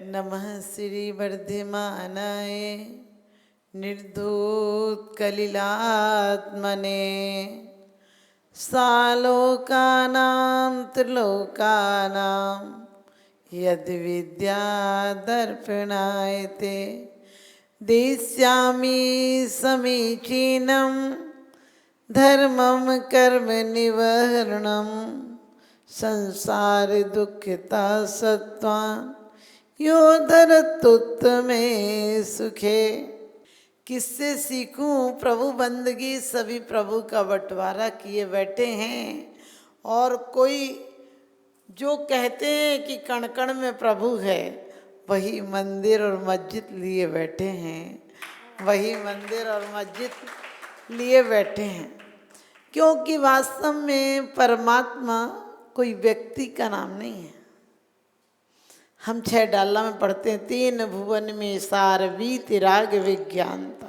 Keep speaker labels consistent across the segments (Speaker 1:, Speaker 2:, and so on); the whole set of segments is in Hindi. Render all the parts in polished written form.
Speaker 1: नमः श्री वर्धमानाय निर्धूतकलिलात्मने सालोकानां त्रिलोकानां यद्विद्यादर्पणाय ते देस्यामि समीचीनं धर्मं कर्म निवारणं संसार दुःखिता सत्त्वान् यो धरत्युत्तमे सुखे। किससे सीखूं प्रभु बंदगी, सभी प्रभु का बंटवारा किए बैठे हैं। और कोई जो कहते हैं कि कण कण में प्रभु है, वही मंदिर और मस्जिद लिए बैठे हैं, वही मंदिर और मस्जिद लिए बैठे हैं। क्योंकि वास्तव में परमात्मा कोई व्यक्ति का नाम नहीं है। हम 6 डाला में पढ़ते हैं, 3 भुवन में सारवीत राग विज्ञानता।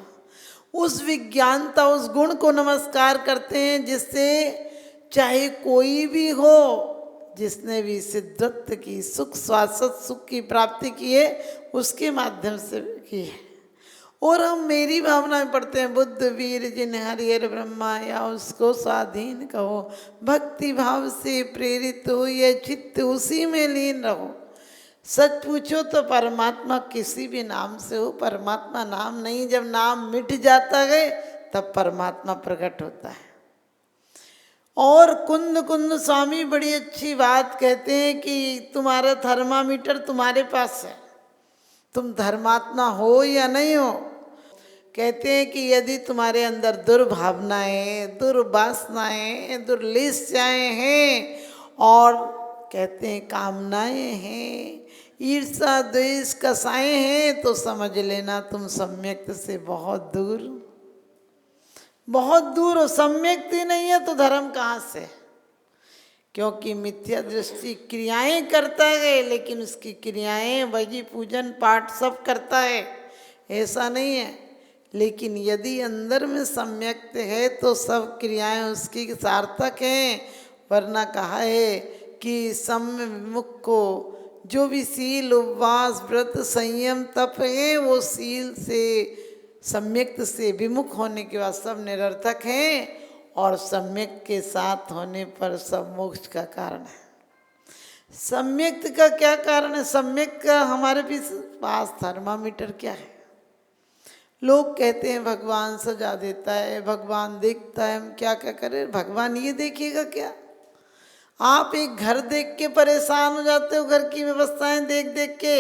Speaker 1: उस विज्ञानता, उस गुण को नमस्कार करते हैं जिससे चाहे कोई भी हो, जिसने भी सिद्धत्व की, सुख शाश्वत सुख की प्राप्ति की है, उसके माध्यम से की है। और हम मेरी भावना में पढ़ते हैं, बुद्ध वीर जिन हरिहर ब्रह्मा, या उसको स्वाधीन कहो, भक्ति भाव से प्रेरित हो, ये चित्त उसी में लीन रहो। सच पूछो तो परमात्मा किसी भी नाम से हो, परमात्मा नाम नहीं। जब नाम मिट जाता है तब परमात्मा प्रकट होता है। और कुंद कुंद स्वामी बड़ी अच्छी बात कहते हैं कि तुम्हारा थर्मामीटर तुम्हारे पास है, तुम धर्मात्मा हो या नहीं हो। कहते हैं कि यदि तुम्हारे अंदर दुर्भावनाएं, दुर्वासनाएं, दुर्लिप्साएं हैं, और कहते हैं कामनाएं हैं, ईर्षा द्वेष कसाएं हैं, तो समझ लेना तुम सम्यक्त से बहुत दूर, बहुत दूर हो। सम्यक्त ही नहीं है तो धर्म कहाँ से? क्योंकि मिथ्या दृष्टि क्रियाएं करता है, लेकिन उसकी क्रियाएं वही पूजन पाठ सब करता है, ऐसा नहीं है। लेकिन यदि अंदर में सम्यक्त है तो सब क्रियाएं उसकी सार्थक हैं। वरना कहा है कि सम्य विमुख को जो भी सील, उपवास, व्रत, संयम, तप है, वो सील से, सम्यक्त से विमुख होने के बाद सब निरर्थक हैं, और सम्यक्त के साथ होने पर सब मोक्ष का कारण है। सम्यक्त का क्या कारण है? सम्यक्त का हमारे पास थर्मामीटर क्या है? लोग कहते हैं भगवान सजा देता है, भगवान देखता है, हम क्या क्या करें? भगवान ये देखेगा क्या? आप एक घर देख के परेशान हो जाते हो, घर की व्यवस्थाएं देख देख के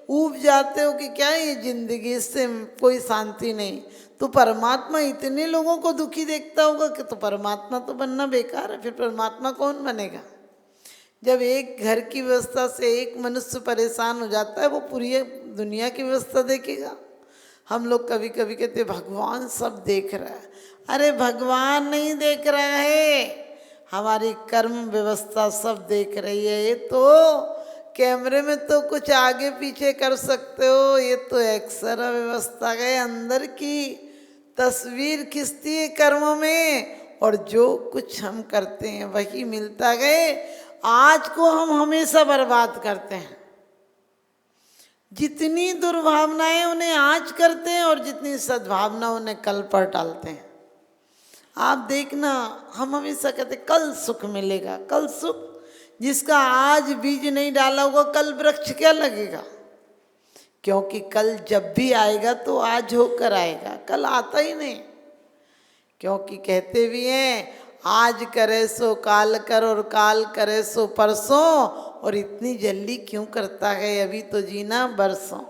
Speaker 1: ऊब जाते हो कि क्या ये जिंदगी, इससे कोई शांति नहीं। तो परमात्मा इतने लोगों को दुखी देखता होगा कि तो परमात्मा तो बनना बेकार है। फिर परमात्मा कौन बनेगा? जब एक घर की व्यवस्था से एक मनुष्य परेशान हो जाता है, वो पूरी दुनिया की व्यवस्था देखेगा। हम लोग कभी कभी कहते भगवान सब देख रहा है। अरे भगवान नहीं देख रहा है, हमारी कर्म व्यवस्था सब देख रही है। ये तो कैमरे में तो कुछ आगे पीछे कर सकते हो, ये तो एक्सरा व्यवस्था है, अंदर की तस्वीर खिंचती है कर्मों में, और जो कुछ हम करते हैं वही मिलता गए। आज को हम हमेशा बर्बाद करते हैं। जितनी दुर्भावनाएं उन्हें आज करते हैं, और जितनी सद्भावना उन्हें कल पर टालते हैं। आप देखना, हम हमेशा कहते कल सुख मिलेगा, कल सुख। जिसका आज बीज नहीं डाला होगा, कल वृक्ष क्या लगेगा? क्योंकि कल जब भी आएगा तो आज होकर आएगा, कल आता ही नहीं। क्योंकि कहते भी हैं आज करे सो काल कर, और काल करे सो परसों। और इतनी जल्दी क्यों करता है? अभी तो जीना बरसों।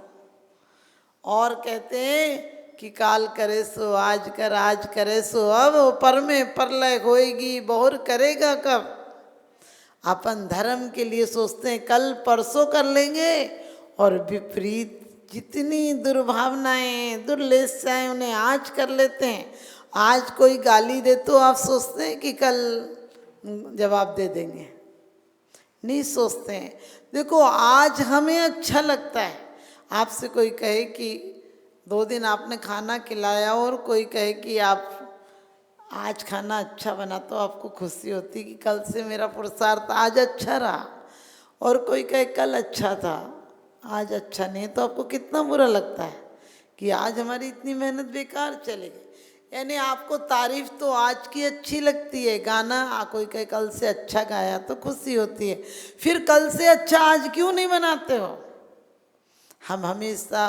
Speaker 1: और कहते हैं कि काल करे सो आज कर, आज करे सो अब, पर में परलय होएगी, बहुर करेगा कब? अपन धर्म के लिए सोचते हैं कल परसों कर लेंगे, और विपरीत जितनी दुर्भावनाएं, दुर्लेशाएं, उन्हें आज कर लेते हैं। आज कोई गाली दे तो आप सोचते हैं कि कल जवाब दे देंगे, नहीं सोचते हैं। देखो, आज हमें अच्छा लगता है। आपसे कोई कहे कि 2 दिन आपने खाना खिलाया, और कोई कहे कि आप आज खाना अच्छा बना, तो आपको खुशी होती कि कल से मेरा पुरुषार्थ आज अच्छा रहा। और कोई कहे कल अच्छा था, आज अच्छा नहीं तो आपको कितना बुरा लगता है कि आज हमारी इतनी मेहनत बेकार चली गई। यानी आपको तारीफ तो आज की अच्छी लगती है, गाना कोई कहे कल से अच्छा गाया तो खुशी होती है, फिर कल से अच्छा आज क्यों नहीं बनाते हो? हम हमेशा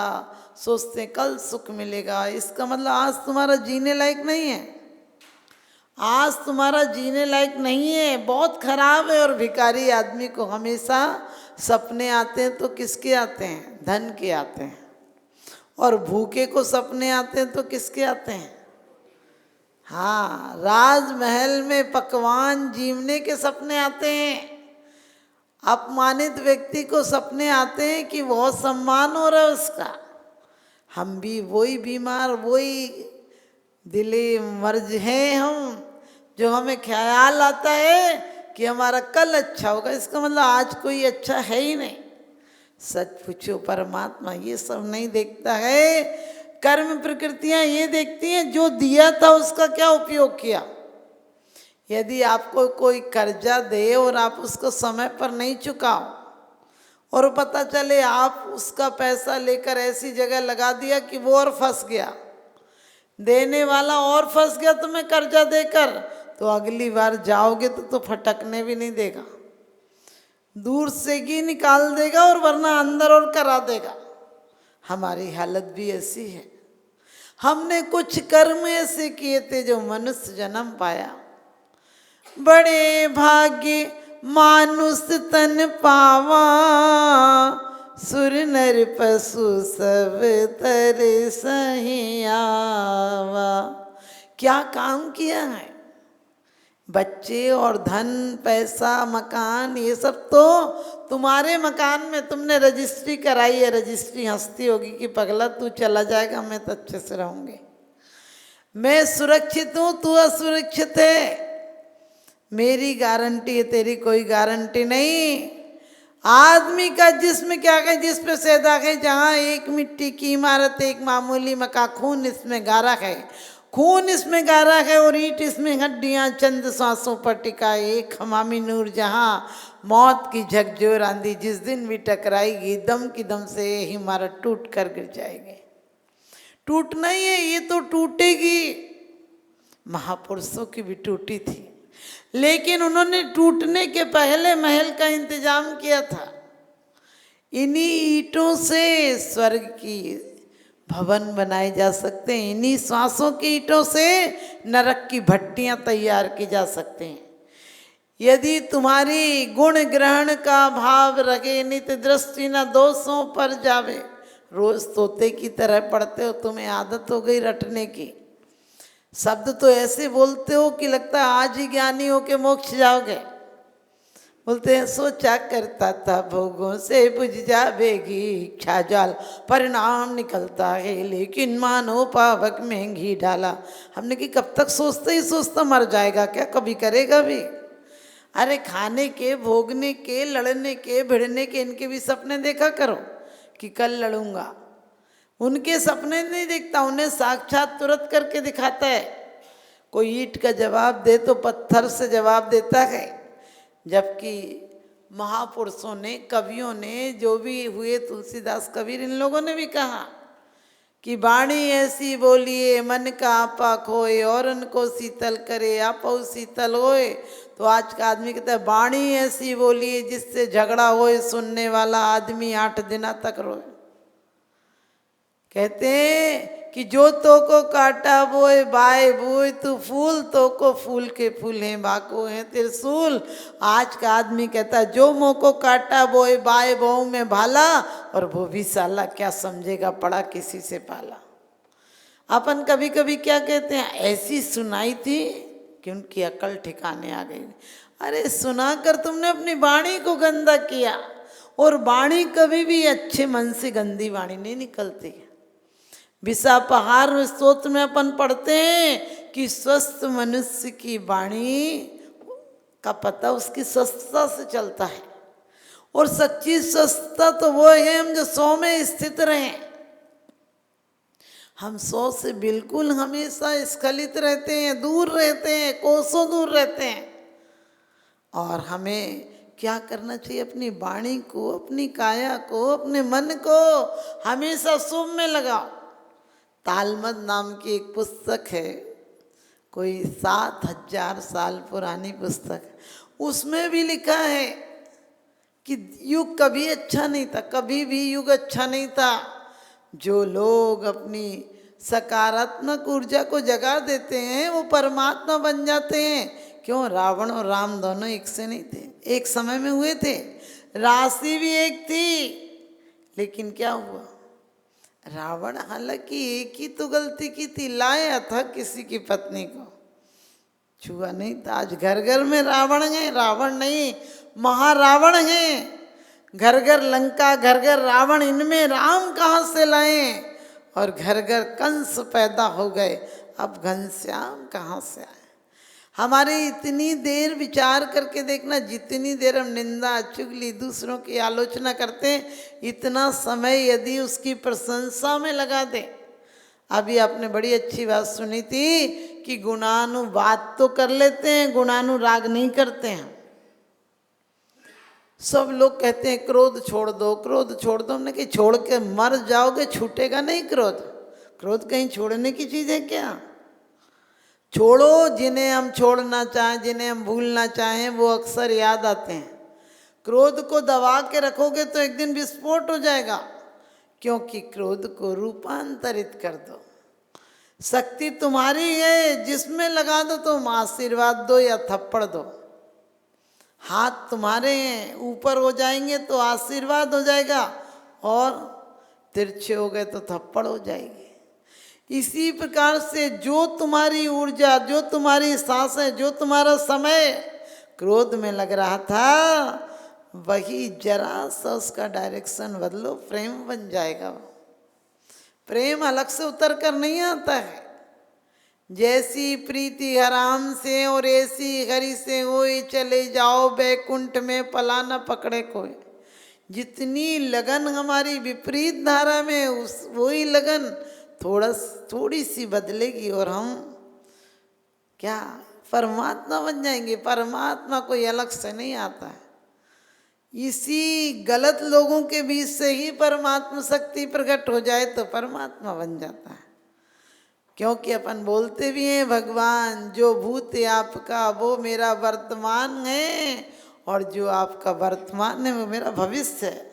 Speaker 1: सोचते हैं कल सुख मिलेगा, इसका मतलब आज तुम्हारा जीने लायक नहीं है, आज तुम्हारा जीने लायक नहीं है, बहुत खराब है। और भिखारी आदमी को हमेशा सपने आते हैं तो किसके आते हैं? धन के आते हैं। और भूखे को सपने आते हैं तो किसके आते हैं? हाँ, राजमहल में पकवान जीवने के सपने आते हैं। अपमानित व्यक्ति को सपने आते हैं कि बहुत सम्मान हो रहा है उसका। हम भी वही बीमार, वही दिली मर्ज हैं हम, जो हमें ख्याल आता है कि हमारा कल अच्छा होगा, इसका मतलब आज कोई अच्छा है ही नहीं। सच पूछो, परमात्मा ये सब नहीं देखता है, कर्म प्रकृतियां ये देखती हैं जो दिया था उसका क्या उपयोग किया। यदि आपको कोई कर्जा दे और आप उसको समय पर नहीं चुकाओ और पता चले आप उसका पैसा लेकर ऐसी जगह लगा दिया कि वो और फंस गया, देने वाला और फंस गया तुम्हें कर्जा देकर, तो अगली बार जाओगे तो फटकने भी नहीं देगा, दूर से ही निकाल देगा और वरना अंदर और करा देगा। हमारी हालत भी ऐसी है। हमने कुछ कर्म ऐसे किए थे जो मनुष्य जन्म पाया। बड़े भाग्य मानुष तन पावा, सुर नर पशु सब तर सही आवा। क्या काम किया है? बच्चे और धन, पैसा, मकान, ये सब तो तुम्हारे मकान में तुमने रजिस्ट्री कराई है। रजिस्ट्री हंसती होगी कि पगला तू चला जाएगा, मैं तो अच्छे से रहूँगी, मैं सुरक्षित हूँ, तू असुरक्षित है, मेरी गारंटी है, तेरी कोई गारंटी नहीं। आदमी का जिस्म क्या कहे, जिस पे सैदा है, जहाँ एक मिट्टी की इमारत, एक मामूली मकान, खून इसमें गारा है, खून इसमें गारा है और ईंट इसमें हड्डियाँ, चंद सांसों पर टिका एक हमामी नूर, जहाँ मौत की झकझोर आंधी जिस दिन भी टकराएगी, दम की दम से ये इमारत टूट कर गिर जाएगी। टूटना ही है, ये तो टूटेगी। महापुरुषों की भी टूटी थी, लेकिन उन्होंने टूटने के पहले महल का इंतजाम किया था। इन्हीं ईंटों से स्वर्ग की भवन बनाए जा सकते हैं, इन्हीं श्वासों की ईंटों से नरक की भट्टियां तैयार की जा सकते हैं। यदि तुम्हारी गुण ग्रहण का भाव रखे, नित दृष्टि न दोषों पर जावे। रोज तोते की तरह पढ़ते हो, तुम्हें आदत हो गई रटने की, शब्द तो ऐसे बोलते हो कि लगता है आज ही ज्ञानी हो के मोक्ष जाओगे। बोलते हैं सोचा करता था भोगों से बुझ जावेगी इच्छा जाल, परिणाम निकलता है लेकिन मानो पावक में घी डाला। हमने कि कब तक सोचते ही सोचता मर जाएगा क्या, कभी करेगा भी? अरे खाने के, भोगने के, लड़ने के, भिड़ने के, इनके भी सपने देखा करो कि कल लड़ूंगा। उनके सपने नहीं देखता, उन्हें साक्षात तुरंत करके दिखाता है। कोई ईंट का जवाब दे तो पत्थर से जवाब देता है, जबकि महापुरुषों ने, कवियों ने, जो भी हुए, तुलसीदास, कबीर, इन लोगों ने भी कहा कि वाणी ऐसी बोलिए मन का आपा खोए और उनको शीतल करे आपो शीतल होए। तो आज का आदमी कहता है वाणी ऐसी बोलिए जिससे झगड़ा होए, सुनने वाला आदमी 8 दिन तक रोए। कहते हैं कि जो तो को काटा बोए बाए बोए, तू फूल तो को फूल के फूल हैं बाको हैं त्रिशूल। आज का आदमी कहता है जो मुँह को काटा बोए बाए बोऊ में भाला, और वो भी साला क्या समझेगा पड़ा किसी से पाला। अपन कभी कभी क्या कहते हैं, ऐसी सुनाई थी कि उनकी अकल ठिकाने आ गई। अरे सुनाकर तुमने अपनी वाणी को गंदा किया, और वाणी कभी भी अच्छे मन से गंदी वाणी नहीं निकलती। विसापहार स्तोत्र में अपन पढ़ते हैं कि स्वस्थ मनुष्य की वाणी का पता उसकी स्वस्थता से चलता है, और सच्ची स्वस्थता तो वो है हम जो 100 में स्थित रहें। हम 100 से बिल्कुल हमेशा स्खलित रहते हैं, दूर रहते हैं, कोसों दूर रहते हैं। और हमें क्या करना चाहिए? अपनी वाणी को, अपनी काया को, अपने मन को हमेशा शुभ में लगाओ। तालमद नाम की एक पुस्तक है, कोई 7,000 साल पुरानी पुस्तक, उसमें भी लिखा है कि युग कभी अच्छा नहीं था, कभी भी युग अच्छा नहीं था। जो लोग अपनी सकारात्मक ऊर्जा को जगा देते हैं वो परमात्मा बन जाते हैं। क्यों? रावण और राम दोनों एक से नहीं थे, एक समय में हुए थे। राशि भी एक थी, लेकिन क्या हुआ? रावण हालांकि एक ही तो गलती की थी, लाया था किसी की पत्नी को, छुआ नहीं था। आज घर घर में रावण है, रावण नहीं महारावण है। घर घर लंका, घर घर रावण, इनमें राम कहाँ से लाए? और घर घर कंस पैदा हो गए, अब घनश्याम कहाँ से आए? हमारे इतनी देर विचार करके देखना, जितनी देर हम निंदा चुगली दूसरों की आलोचना करते हैं, इतना समय यदि उसकी प्रशंसा में लगा दे। अभी आपने बड़ी अच्छी बात सुनी थी कि गुणानुवाद तो कर लेते हैं, गुणानुराग नहीं करते हैं। सब लोग कहते हैं क्रोध छोड़ दो, क्रोध छोड़ दो। हमने कहा छोड़ के मर जाओगे, छूटेगा नहीं क्रोध। क्रोध कहीं छोड़ने की चीज़ है क्या? छोड़ो, जिन्हें हम छोड़ना चाहें, जिन्हें हम भूलना चाहें, वो अक्सर याद आते हैं। क्रोध को दबा के रखोगे तो एक दिन विस्फोट हो जाएगा, क्योंकि क्रोध को रूपांतरित कर दो। शक्ति तुम्हारी है, जिसमें लगा दो, तुम आशीर्वाद दो या थप्पड़ दो। हाथ तुम्हारे हैं, ऊपर हो जाएंगे तो आशीर्वाद हो जाएगा, और तिरछे हो गए तो थप्पड़ हो जाएगी। इसी प्रकार से जो तुम्हारी ऊर्जा, जो तुम्हारी सांसें, जो तुम्हारा समय क्रोध में लग रहा था, वही जरा सा उसका डायरेक्शन बदलो, प्रेम बन जाएगा। प्रेम अलग से उतर कर नहीं आता है। जैसी प्रीति हराम से और ऐसी हरि से होई, चले जाओ बैकुंठ में पला न पकड़े कोई। जितनी लगन हमारी विपरीत धारा में, उस वही लगन थोड़ी सी बदलेगी और हम क्या परमात्मा बन जाएंगे। परमात्मा कोई अलग से नहीं आता है, इसी गलत लोगों के बीच से ही परमात्मा शक्ति प्रकट हो जाए तो परमात्मा बन जाता है। क्योंकि अपन बोलते भी हैं भगवान जो भूत है आपका वो मेरा वर्तमान है, और जो आपका वर्तमान है वो मेरा भविष्य है।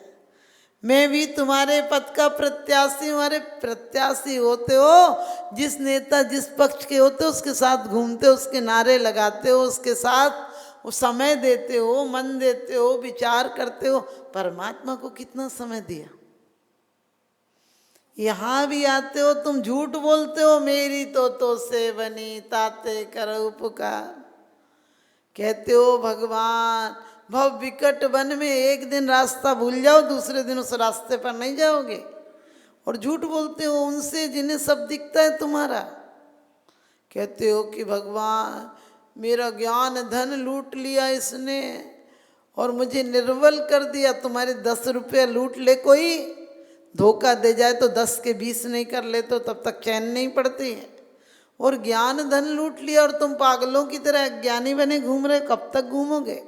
Speaker 1: मैं भी तुम्हारे पद का प्रत्याशी हूँ। अरे प्रत्याशी होते हो, जिस नेता जिस पक्ष के होते हो उसके साथ घूमते हो, उसके नारे लगाते हो, उसके साथ वो समय देते हो, मन देते हो, विचार करते हो। परमात्मा को कितना समय दिया? यहाँ भी आते हो तुम झूठ बोलते हो, मेरी तो से बनी ताते करो पुकार। कहते हो भगवान भव विकट वन में, एक दिन रास्ता भूल जाओ, दूसरे दिन उस रास्ते पर नहीं जाओगे। और झूठ बोलते हो उनसे जिन्हें सब दिखता है तुम्हारा। कहते हो कि भगवान मेरा ज्ञान धन लूट लिया इसने और मुझे निर्बल कर दिया। तुम्हारे 10 रुपये लूट ले कोई, धोखा दे जाए तो 10 के 20 नहीं कर ले तो तब तक चैन नहीं पड़ती है। और ज्ञान धन लूट लिया और तुम पागलों की तरह ज्ञानी बने घूम रहे। कब तक घूमोगे?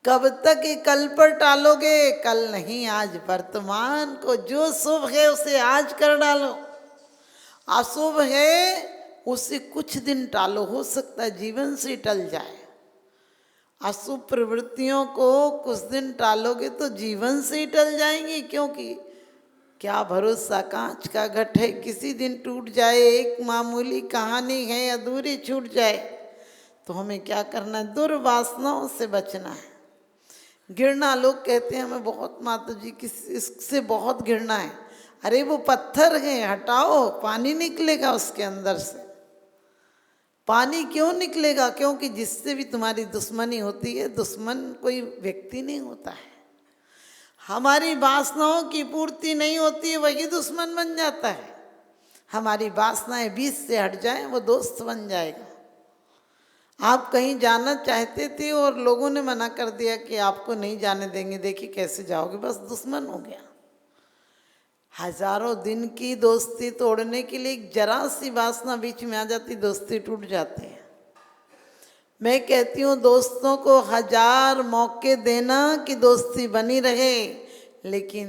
Speaker 1: कब तक ये कल पर टालोगे? कल नहीं, आज वर्तमान को जो शुभ है उसे आज कर डालो। अशुभ है उसे कुछ दिन टालो, हो सकता है जीवन से टल जाए। अशुभ प्रवृत्तियों को कुछ दिन टालोगे तो जीवन से ही टल जाएंगी, क्योंकि क्या भरोसा, कांच का घट है, किसी दिन टूट जाए। एक मामूली कहानी है, अधूरी छूट जाए। तो हमें क्या करना है? दुर्वासनाओं से बचना है। घृणा, लोग कहते हैं हमें बहुत, माता जी की इससे बहुत घृणा है। अरे वो पत्थर है, हटाओ, पानी निकलेगा उसके अंदर से। पानी क्यों निकलेगा? क्योंकि जिससे भी तुम्हारी दुश्मनी होती है, दुश्मन कोई व्यक्ति नहीं होता है। हमारी वासनाओं की पूर्ति नहीं होती है, वही दुश्मन बन जाता है। हमारी वासनाएं बीच से हट जाएं, वो दोस्त बन जाएगा। आप कहीं जाना चाहते थे और लोगों ने मना कर दिया कि आपको नहीं जाने देंगे, देखिए कैसे जाओगे, बस दुश्मन हो गया। हजारों दिन की दोस्ती तोड़ने के लिए जरा सी वासना बीच में आ जाती, दोस्ती टूट जाती है। मैं कहती हूँ दोस्तों को 1000 मौके देना कि दोस्ती बनी रहे, लेकिन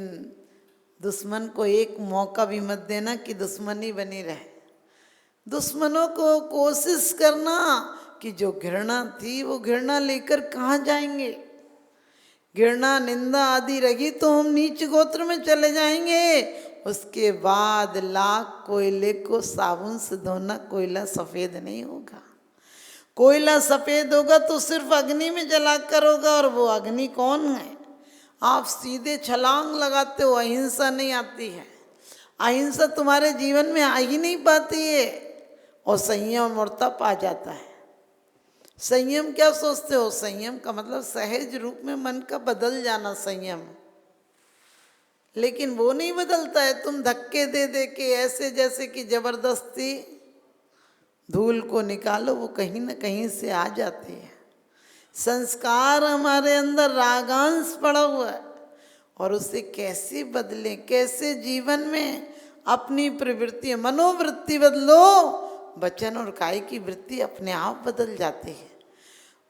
Speaker 1: दुश्मन को एक मौका भी मत देना कि दुश्मनी बनी रहे। दुश्मनों को कोशिश करना कि जो घृणा थी वो घृणा लेकर कहाँ जाएंगे। घृणा निंदा आदि रही तो हम नीच गोत्र में चले जाएंगे। उसके बाद लाख कोयले को साबुन से धोना, कोयला सफ़ेद नहीं होगा। कोयला सफ़ेद होगा तो सिर्फ अग्नि में जलाकर होगा, और वो अग्नि कौन है? आप सीधे छलांग लगाते हो, अहिंसा नहीं आती है। अहिंसा तुम्हारे जीवन में आ ही नहीं पाती है, और संयम और तप आ जाता है। संयम क्या सोचते हो? संयम का मतलब सहज रूप में मन का बदल जाना संयम, लेकिन वो नहीं बदलता है। तुम धक्के दे दे के ऐसे जैसे कि जबरदस्ती धूल को निकालो, वो कहीं ना कहीं से आ जाती है। संस्कार हमारे अंदर रागांश पड़ा हुआ है, और उसे कैसे बदलें, कैसे जीवन में अपनी प्रवृत्ति मनोवृत्ति बदलो। वचन और काय की वृत्ति अपने आप बदल जाती है।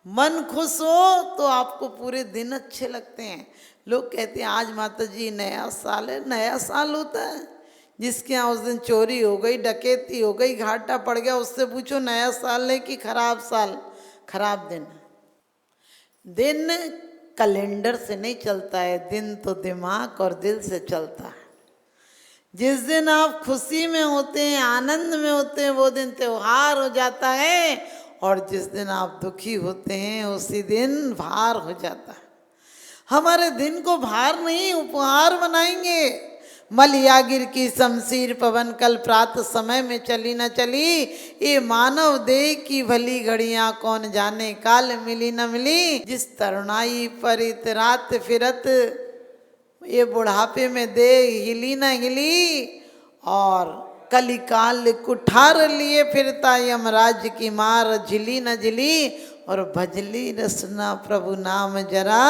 Speaker 1: मन खुश हो तो आपको पूरे दिन अच्छे लगते हैं। लोग कहते हैं आज माता जी नया साल है। नया साल होता है? जिसके यहाँ उस दिन चोरी हो गई, डकैती हो गई, घाटा पड़ गया, उससे पूछो नया साल है कि खराब साल, खराब दिन। दिन कैलेंडर से नहीं चलता है, दिन तो दिमाग और दिल से चलता है। जिस दिन आप खुशी में होते हैं, आनंद में होते हैं, वो दिन त्योहार हो जाता है, और जिस दिन आप दुखी होते हैं उसी दिन भार हो जाता है। हमारे दिन को भार नहीं, उपहार बनाएंगे। मलयागिर की शमशीर पवन कल प्रात समय में चली न चली, ये मानव देह की भली घड़ियां कौन जाने काल मिली न मिली। जिस तरुणाई पर इत रात फिरत, ये बुढ़ापे में देह हिली न हिली, और कलिकाल कुठार लिए फिरता यमराज की मार झिली न झिली। और भजली रसना प्रभु नाम जरा,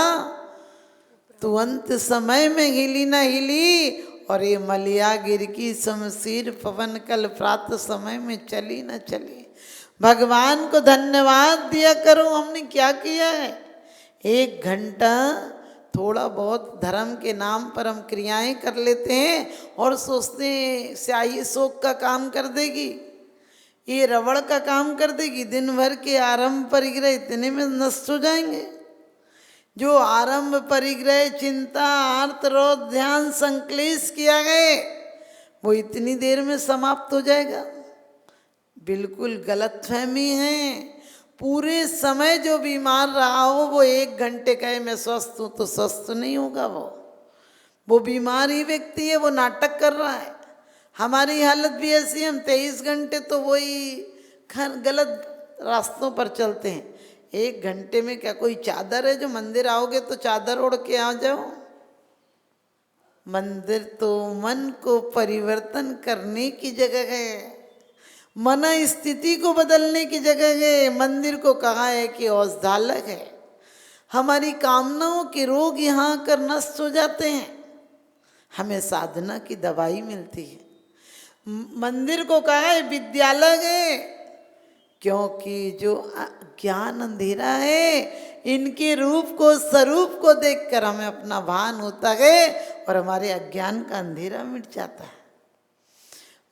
Speaker 1: तू अंत समय में हिली न हिली। और ये मलयागिर की शमशीर पवन कल प्रात समय में चली न चली। भगवान को धन्यवाद दिया करो, हमने क्या किया है। 1 घंटा थोड़ा बहुत धर्म के नाम पर हम क्रियाएं कर लेते हैं और सोचते हैं स्याही शोक का काम कर देगी, ये रबड़ का काम कर देगी। दिन भर के आरंभ परिग्रह इतने में नष्ट हो जाएंगे। जो आरंभ परिग्रह, चिंता, आर्त, रोध, ध्यान, संक्लेश किया गए, वो इतनी देर में समाप्त हो जाएगा। बिल्कुल गलतफहमी है। पूरे समय जो बीमार रहा हो वो 1 घंटे कहे मैं स्वस्थ हूँ, तो स्वस्थ नहीं होगा। वो बीमार ही व्यक्ति है, वो नाटक कर रहा है। हमारी हालत भी ऐसी, हम 23 घंटे तो वही गलत रास्तों पर चलते हैं। 1 घंटे में क्या कोई चादर है जो मंदिर आओगे तो चादर ओढ़ के आ जाओ? मंदिर तो मन को परिवर्तन करने की जगह है, मन स्थिति को बदलने की जगह है। मंदिर को कहा है कि औषधालय है। हमारी कामनाओं के रोग यहाँ आकर नष्ट हो जाते हैं, हमें साधना की दवाई मिलती है। मंदिर को कहा है विद्यालय है, क्योंकि जो ज्ञान अंधेरा है, इनके रूप को, स्वरूप को देखकर हमें अपना भान होता है और हमारे अज्ञान का अंधेरा मिट जाता है।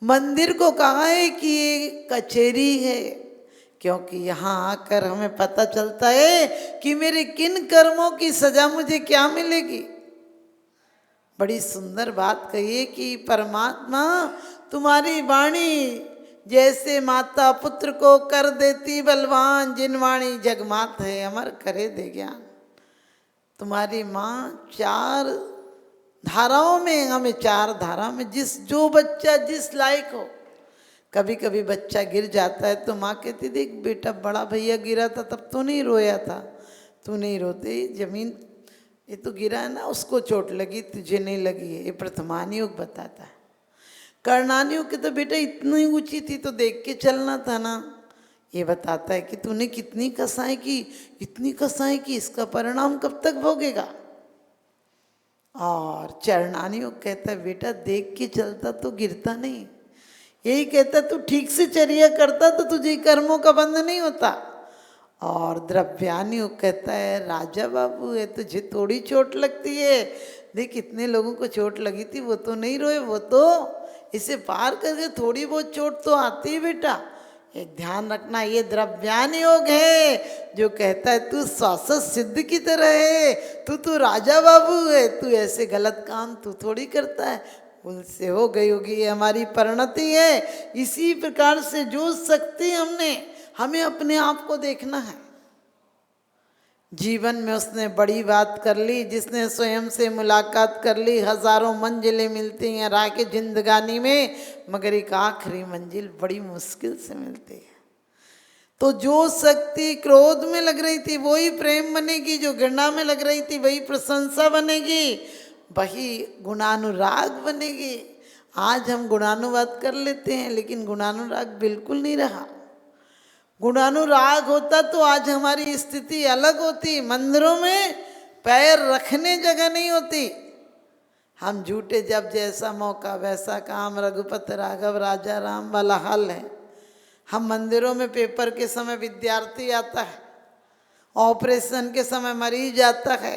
Speaker 1: मंदिर को कहा है कि ये कचहरी है, क्योंकि यहाँ आकर हमें पता चलता है कि मेरे किन कर्मों की सजा मुझे क्या मिलेगी। बड़ी सुंदर बात कही कि परमात्मा तुम्हारी वाणी जैसे माता पुत्र को कर देती बलवान, जिन वाणी जगमात है अमर करे दे ज्ञान। तुम्हारी माँ 4 धाराओं में, हमें 4 धारा में जो बच्चा जिस लायक हो। कभी कभी बच्चा गिर जाता है तो माँ कहती देख बेटा, बड़ा भैया गिरा था तब तो नहीं रोया था, तू नहीं रोते, जमीन ये तो गिरा है ना, उसको चोट लगी, तुझे नहीं लगी है। ये प्रथमान योग बताता है। कर्णानियोग की तो बेटा इतनी ऊंची थी तो देख के चलना था ना। ये बताता है कि तूने कितनी कसाई की, इतनी कसाई की, इसका परिणाम कब तक भोगेगा। और चरणानियोग कहता है बेटा देख के चलता तो गिरता नहीं। यही कहता तू ठीक से चर्या करता तो तुझे कर्मों का बंध नहीं होता। और द्रव्यानी वो कहता है राजा बाबू है तुझे थोड़ी चोट लगती है, देख कितने लोगों को चोट लगी थी, वो तो नहीं रोए, वो तो इसे पार करके थोड़ी बहुत चोट तो आती है बेटा। एक ध्यान रखना, ये द्रव्यान योग है जो कहता है तू शाश्वत सिद्ध की तरह है, तू राजा बाबू है, तू ऐसे गलत काम तू थोड़ी करता है, उनसे हो गई होगी, ये हमारी परिणति है। इसी प्रकार से जो शक्ति हमें अपने आप को देखना है। जीवन में उसने बड़ी बात कर ली, जिसने स्वयं से मुलाकात कर ली, हजारों मंजिलें मिलती हैं राह के जिंदगानी में, मगर एक आखिरी मंजिल बड़ी मुश्किल से मिलती है। तो जो शक्ति क्रोध में लग रही थी वही प्रेम बनेगी, जो घृणा में लग रही थी वही प्रशंसा बनेगी, वही गुणानुराग बनेगी। आज हम गुणानुवाद कर लेते हैं, लेकिन गुणानुराग बिल्कुल नहीं रहा। गुणानुराग होता तो आज हमारी स्थिति अलग होती। मंदिरों में पैर रखने जगह नहीं होती। हम झूठे जब जैसा मौका वैसा काम, रघुपति राघव राजा राम वाला हाल है। हम मंदिरों में पेपर के समय विद्यार्थी आता है, ऑपरेशन के समय मरीज आता है,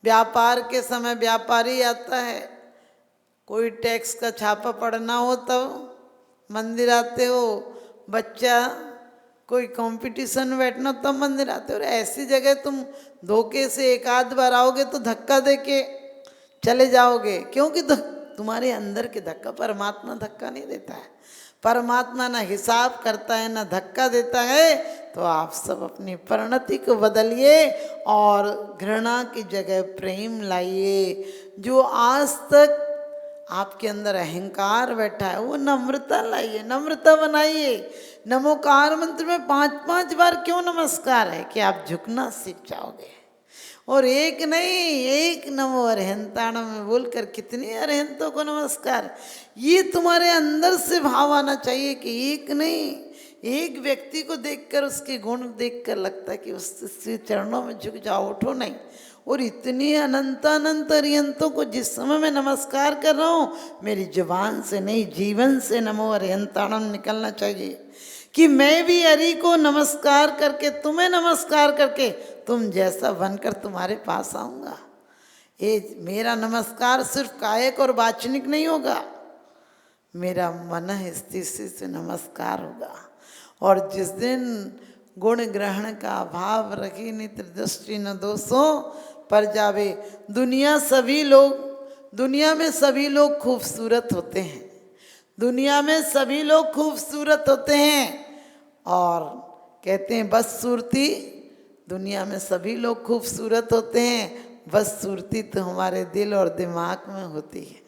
Speaker 1: व्यापार के समय व्यापारी आता है, कोई टैक्स का छापा पड़ना हो तब मंदिर आते हो, बच्चा कोई कंपटीशन में बैठना तब मंदिर आते हो। ऐसी जगह तुम धोखे से एक आध बार आओगे तो धक्का दे के चले जाओगे, क्योंकि तुम्हारे अंदर के धक्का, परमात्मा धक्का नहीं देता है। परमात्मा ना हिसाब करता है ना धक्का देता है। तो आप सब अपनी परिणति को बदलिए और घृणा की जगह प्रेम लाइए। जो आज तक आपके अंदर अहंकार बैठा है वो नम्रता लाइए, नम्रता बनाइए। नमोकार मंत्र में 5-5 बार क्यों नमस्कार है कि आप झुकना सीख जाओगे। और एक नहीं, एक नमो अरहंताणम में बोलकर कितने अरहंतों को नमस्कार। ये तुम्हारे अंदर से भाव आना चाहिए कि एक नहीं, एक व्यक्ति को देखकर उसके गुण देखकर लगता है कि उसके चरणों में झुक जाओ, उठो नहीं। और इतनी अनंत अरिहंतों को जिस समय मैं नमस्कार कर रहा हूँ, मेरी जुबान से नहीं जीवन से नमो अरिहंताणम निकलना चाहिए कि मैं भी हरि को नमस्कार करके, तुम्हें नमस्कार करके तुम जैसा बनकर तुम्हारे पास आऊँगा। ये मेरा नमस्कार सिर्फ कायक और वाचनिक नहीं होगा, मेरा मन स्थिति से नमस्कार होगा। और जिस दिन गुण ग्रहण का अभाव रखी नित्र दृष्टि न दोषों पर जावे। दुनिया में सभी लोग खूबसूरत होते हैं, दुनिया में सभी लोग खूबसूरत होते हैं। और कहते हैं बदसूरती, दुनिया में सभी लोग खूबसूरत होते हैं, बदसूरती तो हमारे दिल और दिमाग में होती है।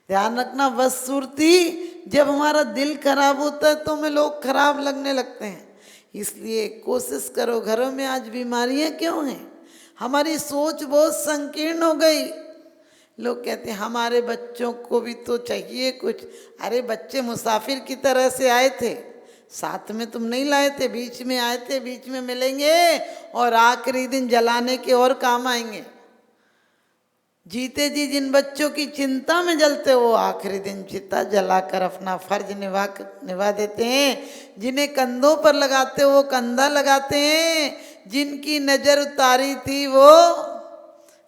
Speaker 1: ध्यान रखना, बदसूरती जब हमारा दिल खराब होता है तो हमें लोग खराब लगने लगते हैं। इसलिए कोशिश करो, घरों में आज बीमारियां क्यों हैं? हमारी सोच बहुत संकीर्ण हो गई। लोग कहते हैं हमारे बच्चों को भी तो चाहिए कुछ। अरे बच्चे मुसाफिर की तरह से आए थे, साथ में तुम नहीं लाए थे, बीच में आए थे, बीच में मिलेंगे और आखिरी दिन जलाने के और काम आएंगे। जीते जी जिन बच्चों की चिंता में जलते वो आखिरी दिन चिता जलाकर अपना फर्ज निभा देते हैं। जिन्हें कंधों पर लगाते वो कंधा लगाते हैं, जिनकी नज़र उतारी थी वो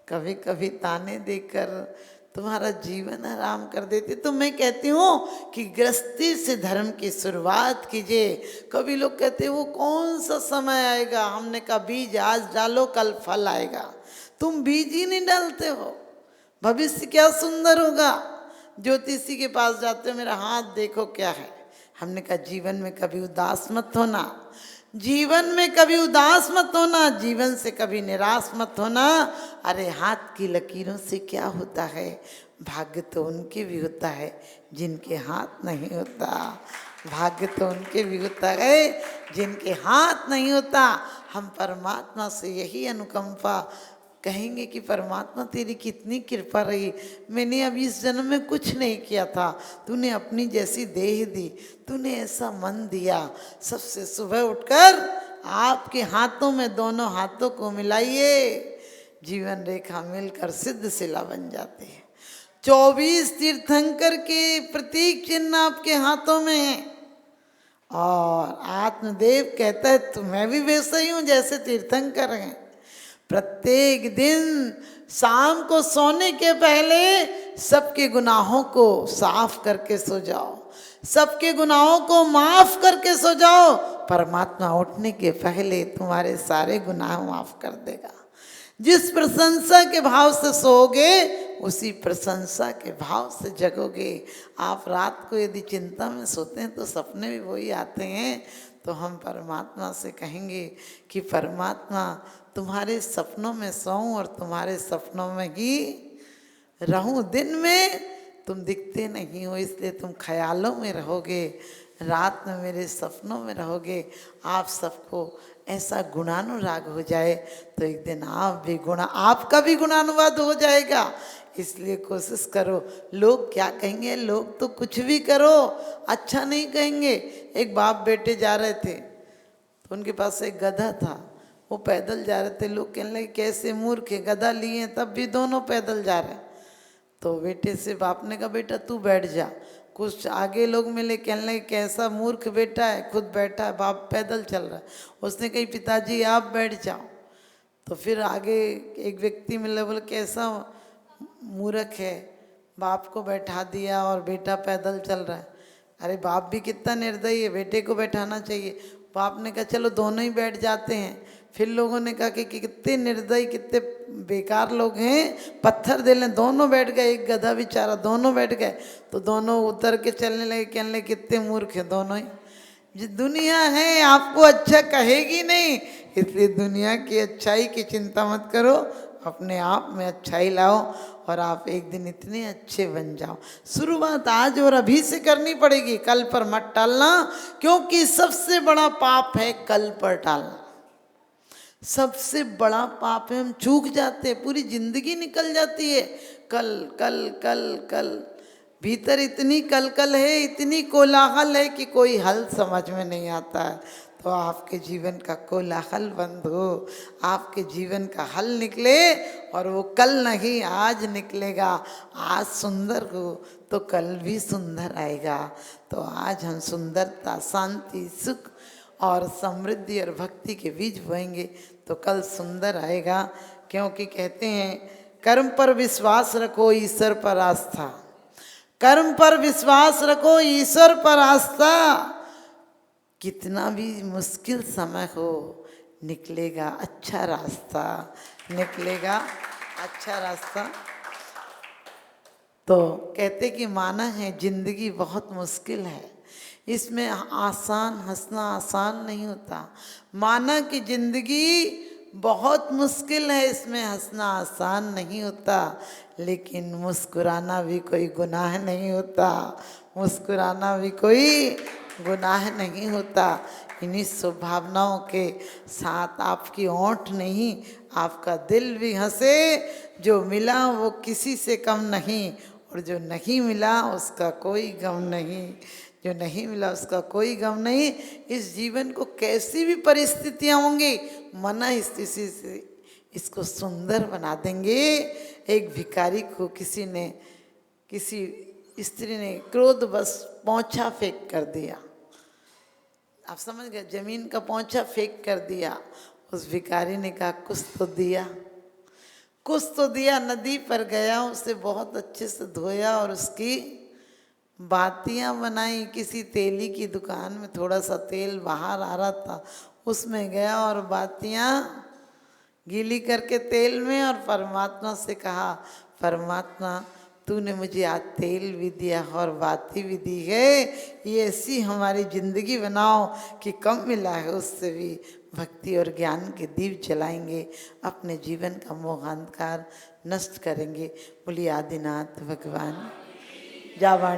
Speaker 1: कभी कभी ताने देकर तुम्हारा जीवन आराम कर देते। तो मैं कहती हूँ कि गृहस्थी से धर्म की शुरुआत कीजिए। कभी लोग कहते हैं वो कौन सा समय आएगा, हमने कहा बीज आज डालो कल फल आएगा। तुम बीज ही नहीं डालते हो, भविष्य क्या सुंदर होगा। ज्योतिषी के पास जाते हो, मेरा हाथ देखो क्या है। हमने कहा जीवन में कभी उदास मत होना, जीवन में कभी उदास मत होना, जीवन से कभी निराश मत होना। अरे हाथ की लकीरों से क्या होता है, भाग्य तो उनके भी होता है जिनके हाथ नहीं होता, भाग्य तो उनके भी होता है जिनके हाथ नहीं होता। हम परमात्मा से यही अनुकंपा कहेंगे कि परमात्मा तेरी कितनी कृपा रही, मैंने अभी इस जन्म में कुछ नहीं किया था, तूने अपनी जैसी देह दी, तूने ऐसा मन दिया। सबसे सुबह उठकर आपके हाथों में दोनों हाथों को मिलाइए, जीवन रेखा मिलकर सिद्ध शिला बन जाती है। 24 तीर्थंकर के प्रतीक चिन्ह आपके हाथों में है और आत्मदेव कहता है तो मैं भी वैसा ही हूँ जैसे तीर्थंकर हैं। प्रत्येक दिन शाम को सोने के पहले सबके गुनाहों को साफ करके सो जाओ, सबके गुनाहों को माफ करके सो जाओ। परमात्मा उठने के पहले तुम्हारे सारे गुनाह माफ कर देगा। जिस प्रशंसा के भाव से सोओगे उसी प्रशंसा के भाव से जगोगे। आप रात को यदि चिंता में सोते हैं तो सपने भी वही आते हैं। तो हम परमात्मा से कहेंगे कि परमात्मा तुम्हारे सपनों में सोऊं और तुम्हारे सपनों में ही रहूं। दिन में तुम दिखते नहीं हो इसलिए तुम ख्यालों में रहोगे, रात में मेरे सपनों में रहोगे। आप सबको ऐसा गुणानुराग हो जाए तो एक दिन आपका भी गुणानुवाद हो जाएगा। इसलिए कोशिश करो। लोग क्या कहेंगे, लोग तो कुछ भी करो अच्छा नहीं कहेंगे। एक बाप बेटे जा रहे थे तो उनके पास एक गधा था, वो पैदल जा रहे थे। लोग कहने लगे कैसे मूर्ख है, गधा लिए तब भी दोनों पैदल जा रहे हैं। तो बेटे से बाप ने कहा बेटा तू बैठ जा। कुछ आगे लोग मिले, कहने लगे कैसा मूर्ख बेटा है, खुद बैठा है, बाप पैदल चल रहा है। उसने कही पिताजी आप बैठ जाओ। तो फिर आगे एक व्यक्ति मिले, बोले कैसा मूर्ख है, बाप को बैठा दिया और बेटा पैदल चल रहा है। अरे बाप भी कितना निर्दयी है, बेटे को बैठाना चाहिए। बाप ने कहा चलो दोनों ही बैठ जाते हैं। फिर लोगों ने कहा कि कितने निर्दयी, कितने बेकार लोग हैं, पत्थर दे लें। दोनों बैठ गए, एक गधा बेचारा, दोनों बैठ गए। तो दोनों उतर के चलने लगे, कहने लगे कितने मूर्ख हैं दोनों ही। जो दुनिया है आपको अच्छा कहेगी नहीं, इसलिए दुनिया की अच्छाई की चिंता मत करो, अपने आप में अच्छाई लाओ और आप एक दिन इतने अच्छे बन जाओ। शुरुआत आज और अभी से करनी पड़ेगी, कल पर मत टालना, क्योंकि सबसे बड़ा पाप है कल पर टालना। सबसे बड़ा पाप है हम चूक जाते हैं, पूरी जिंदगी निकल जाती है कल कल कल कल। भीतर इतनी कलकल है, इतनी कोलाहल है कि कोई हल समझ में नहीं आता है। तो आपके जीवन का कोलाहल बंद हो, आपके जीवन का हल निकले, और वो कल नहीं आज निकलेगा। आज सुंदर हो तो कल भी सुंदर आएगा। तो आज हम सुंदरता, शांति, सुख और समृद्धि और भक्ति के बीज बोएंगे तो कल सुंदर आएगा। क्योंकि कहते हैं कर्म पर विश्वास रखो, ईश्वर पर आस्था। कर्म पर विश्वास रखो, ईश्वर पर आस्था। कितना भी मुश्किल समय हो, निकलेगा अच्छा रास्ता, निकलेगा अच्छा रास्ता। तो कहते कि माना है जिंदगी बहुत मुश्किल है, इसमें आसान हंसना आसान नहीं होता। माना कि जिंदगी बहुत मुश्किल है, इसमें हंसना आसान नहीं होता, लेकिन मुस्कुराना भी कोई गुनाह नहीं होता। मुस्कुराना भी कोई गुनाह नहीं होता। इन्हीं स्वभावनाओं के साथ आपकी ओंठ नहीं, आपका दिल भी हंसे। जो मिला वो किसी से कम नहीं, और जो नहीं मिला उसका कोई गम नहीं। जो नहीं मिला उसका कोई गम नहीं। इस जीवन को कैसी भी परिस्थितियाँ होंगी, मना स्थिति से इसको सुंदर बना देंगे। एक भिखारी को किसी स्त्री ने क्रोधवश पोंछा फेंक कर दिया। आप समझ गए, जमीन का पोंछा फेंक कर दिया। उस भिखारी ने कहा कुछ तो दिया, कुछ तो दिया। नदी पर गया, उसे बहुत अच्छे से धोया और उसकी बातियां बनाई। किसी तेली की दुकान में थोड़ा सा तेल बाहर आ रहा था, उसमें गया और बातियां गीली करके तेल में, और परमात्मा से कहा परमात्मा तूने मुझे आज तेल भी दिया और बाती भी दी है, ये ऐसी हमारी ज़िंदगी बनाओ कि कम मिला है उससे भी भक्ति और ज्ञान के दीप जलाएंगे, अपने जीवन का मोह अंधकार नष्ट करेंगे। बोलिए आदिनाथ भगवान। जावाणी।